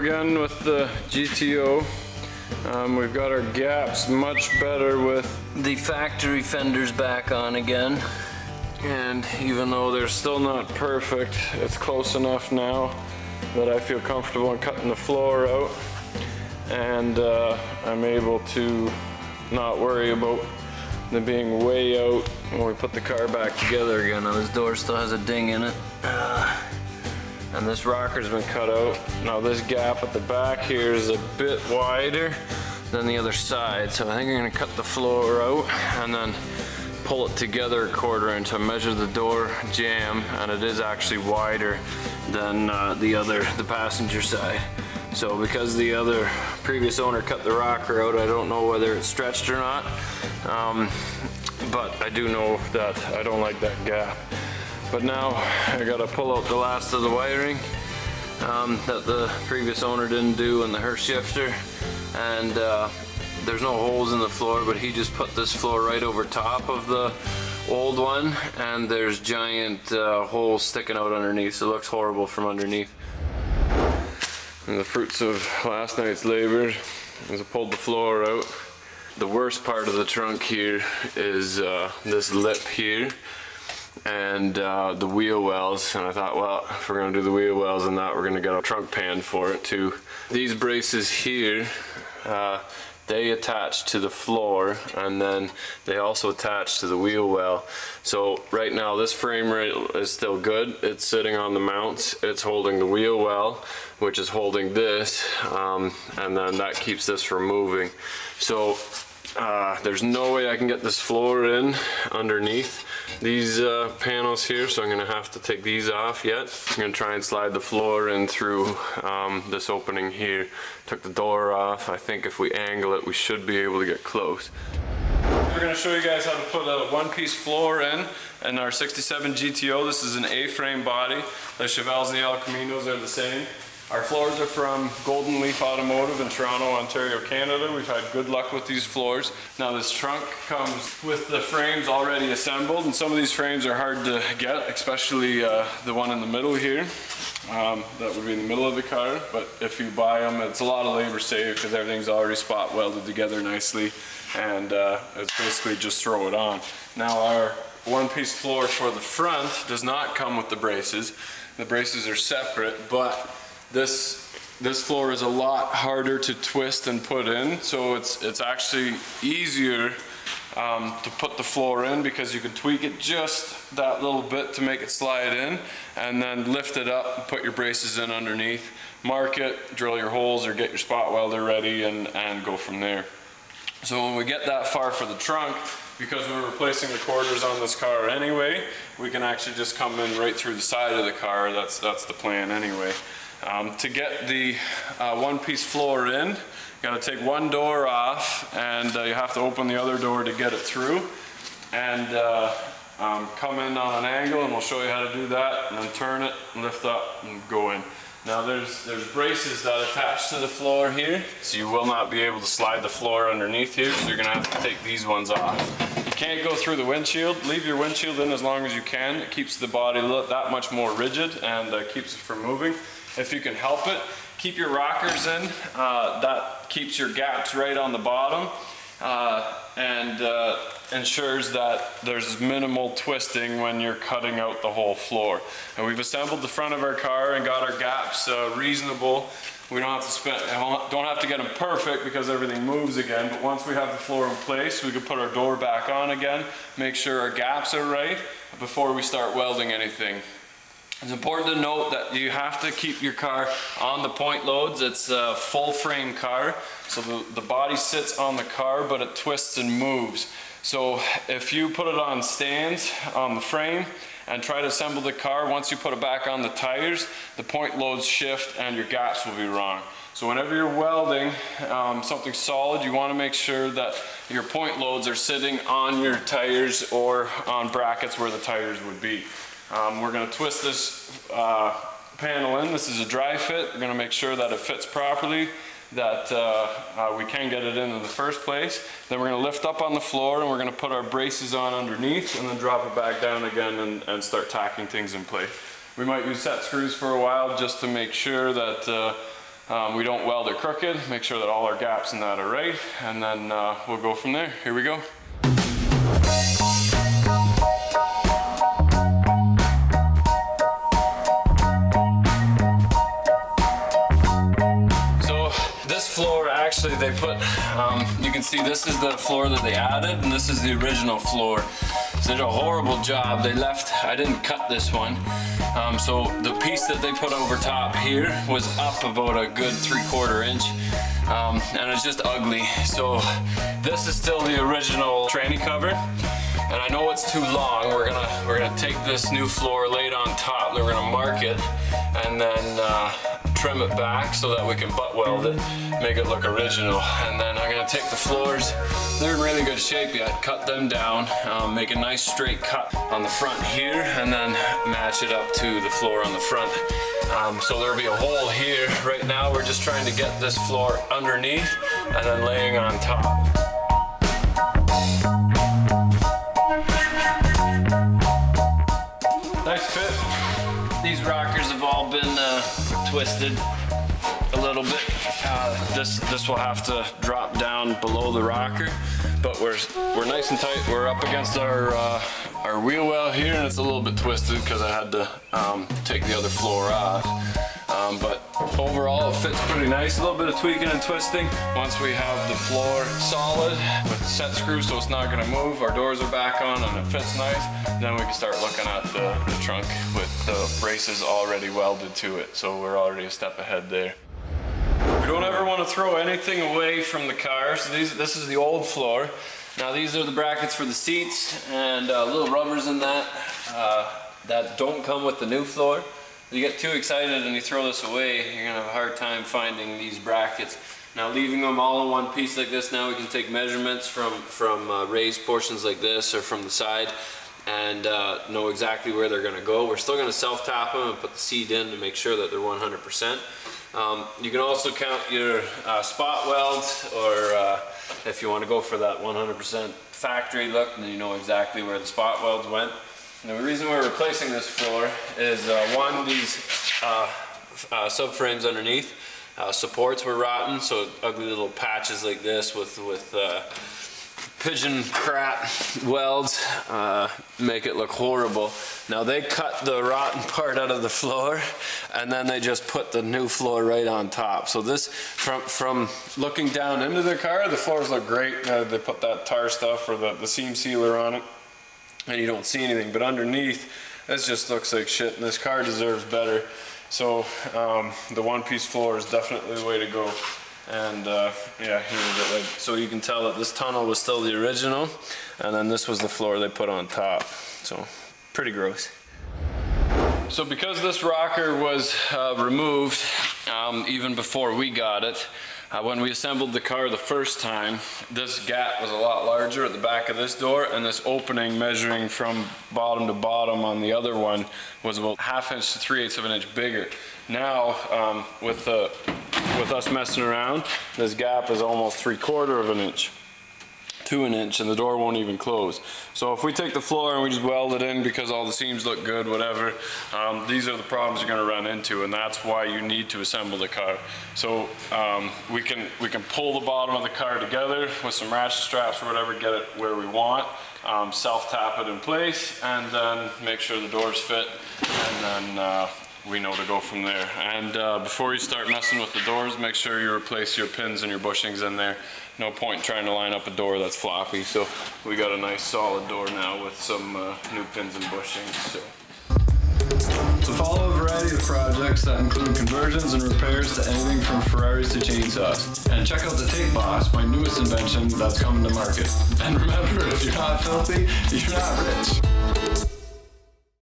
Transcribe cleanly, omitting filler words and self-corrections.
again with the GTO. We've got our gaps much better with the factory fenders back on again. And even though they're still not perfect, it's close enough now that I feel comfortable in cutting the floor out. And I'm able to not worry about them being way out when we put the car back together again. Now this door still has a ding in it. And this rocker's been cut out. Now this gap at the back here is a bit wider than the other side, so I think I'm gonna cut the floor out and then pull it together a quarter inch. I measured the door jamb and it is actually wider than the passenger side. So because the other previous owner cut the rocker out, I don't know whether it's stretched or not, but I do know that I don't like that gap. But now I gotta pull out the last of the wiring that the previous owner didn't do in the Hirsch shifter, and there's no holes in the floor, but he just put this floor right over top of the old one, and there's giant holes sticking out underneath, so it looks horrible from underneath. And the fruits of last night's labor is I pulled the floor out. The worst part of the trunk here is this lip here and the wheel wells, and I thought, well, if we're gonna do the wheel wells and that, we're gonna get a trunk pan for it too. These braces here, they attach to the floor, and then they also attach to the wheel well. So right now this frame rail is still good. It's sitting on the mounts. It's holding the wheel well, which is holding this, and then that keeps this from moving. So there's no way I can get this floor in underneath these panels here, so I'm gonna have to take these off yet. I'm gonna try and slide the floor in through this opening here. Took the door off. I think if we angle it, we should be able to get close. We're gonna show you guys how to put a one-piece floor in our 67 GTO. This is an A-frame body. The Chevelles and the El Caminos are the same. Our floors are from Golden Leaf Automotive in Toronto, Ontario, Canada. We've had good luck with these floors. Now this trunk comes with the frames already assembled, and some of these frames are hard to get, especially the one in the middle here. That would be in the middle of the car, but if you buy them, it's a lot of labor saved because everything's already spot welded together nicely, and it's basically just throw it on. Now our one-piece floor for the front does not come with the braces. The braces are separate, but this floor is a lot harder to twist and put in, so it's actually easier to put the floor in because you can tweak it just that little bit to make it slide in, and then lift it up and put your braces in underneath, mark it, drill your holes or get your spot welder ready, and go from there. So when we get that far for the trunk, because we're replacing the quarters on this car anyway, we can actually just come in right through the side of the car. That's the plan anyway. To get the one-piece floor in, you gotta take one door off, and you have to open the other door to get it through, and come in on an angle, and we'll show you how to do that, and then turn it, lift up, and go in. Now there's braces that attach to the floor here, so you will not be able to slide the floor underneath here, so you're gonna have to take these ones off. You can't go through the windshield. Leave your windshield in as long as you can. It keeps the body that much more rigid and keeps it from moving. If you can help it, keep your rockers in. That keeps your gaps right on the bottom and ensures that there's minimal twisting when you're cutting out the whole floor. And we've assembled the front of our car and got our gaps reasonable. We don't have to get them perfect because everything moves again, but once we have the floor in place, we can put our door back on again, make sure our gaps are right before we start welding anything. It's important to note that you have to keep your car on the point loads. It's a full frame car, so the body sits on the car, but it twists and moves. So if you put it on stands on the frame and try to assemble the car, once you put it back on the tires, the point loads shift and your gaps will be wrong. So whenever you're welding something solid, you want to make sure that your point loads are sitting on your tires or on brackets where the tires would be. We're going to twist this panel in. This is a dry fit. We're going to make sure that it fits properly, that we can get it in the first place. Then we're going to lift up on the floor, and we're going to put our braces on underneath, and then drop it back down again and start tacking things in place. We might use set screws for a while just to make sure that we don't weld it crooked, make sure that all our gaps in that are right, and then we'll go from there. Here we go. So this floor, actually they put, you can see this is the floor that they added, and this is the original floor. So they did a horrible job. They left, I didn't cut this one. So the piece that they put over top here was up about a good 3/4 inch, and it's just ugly. So this is still the original tranny cover, and I know it's too long. We're gonna take this new floor, lay it on top, then we're gonna mark it, and then trim it back so that we can butt weld it, make it look original. And then I'm gonna take the floors, they're in really good shape yet, cut them down, make a nice straight cut on the front here, and then match it up to the floor on the front. So there'll be a hole here. Right now we're just trying to get this floor underneath and then laying on top. Nice fit. These rockers have all been twisted a little bit. This will have to drop down below the rocker, but we're nice and tight. We're up against our wheel well here, and it's a little bit twisted because I had to take the other floor off. But overall it fits pretty nice. A little bit of tweaking and twisting. Once we have the floor solid with set screws so it's not going to move, our doors are back on and it fits nice, then we can start looking at the trunk with the braces already welded to it. So we're already a step ahead there. We don't ever want to throw anything away from the car. So this is the old floor. Now these are the brackets for the seats, and little rubbers in that that don't come with the new floor. You get too excited and you throw this away, you're gonna have a hard time finding these brackets. Now leaving them all in one piece like this, now we can take measurements from raised portions like this or from the side, and know exactly where they're gonna go. We're still gonna self-tap them and put the seat in to make sure that they're 100%. You can also count your spot welds, or if you want to go for that 100% factory look, then you know exactly where the spot welds went. And the reason we're replacing this floor is one, these subframes underneath supports were rotten, so ugly little patches like this with pigeon crap welds make it look horrible. Now they cut the rotten part out of the floor, and then they just put the new floor right on top. So this, from looking down into the car, the floors look great. They put that tar stuff or the seam sealer on it, and you don't see anything. But underneath, this just looks like shit, and this car deserves better. So the one-piece floor is definitely the way to go. And yeah, so you can tell that this tunnel was still the original, and then this was the floor they put on top. So pretty gross. So because this rocker was removed even before we got it, when we assembled the car the first time, this gap was a lot larger at the back of this door, and this opening measuring from bottom to bottom on the other one was about 1/2 inch to 3/8 of an inch bigger. Now with us messing around, this gap is almost 3/4 of an inch to an inch, and the door won't even close. So if we take the floor and we just weld it in because all the seams look good, whatever, these are the problems you're going to run into, and that's why you need to assemble the car. So we can pull the bottom of the car together with some ratchet straps or whatever, get it where we want, self-tap it in place, and then make sure the doors fit, and then we know to go from there. And before you start messing with the doors, make sure you replace your pins and your bushings in there. No point trying to line up a door that's floppy. So we got a nice solid door now with some new pins and bushings. So follow a variety of projects that include conversions and repairs to anything from Ferraris to chainsaws. And check out the Tape Boss, my newest invention that's coming to market. And remember, if you're not filthy, you're not rich.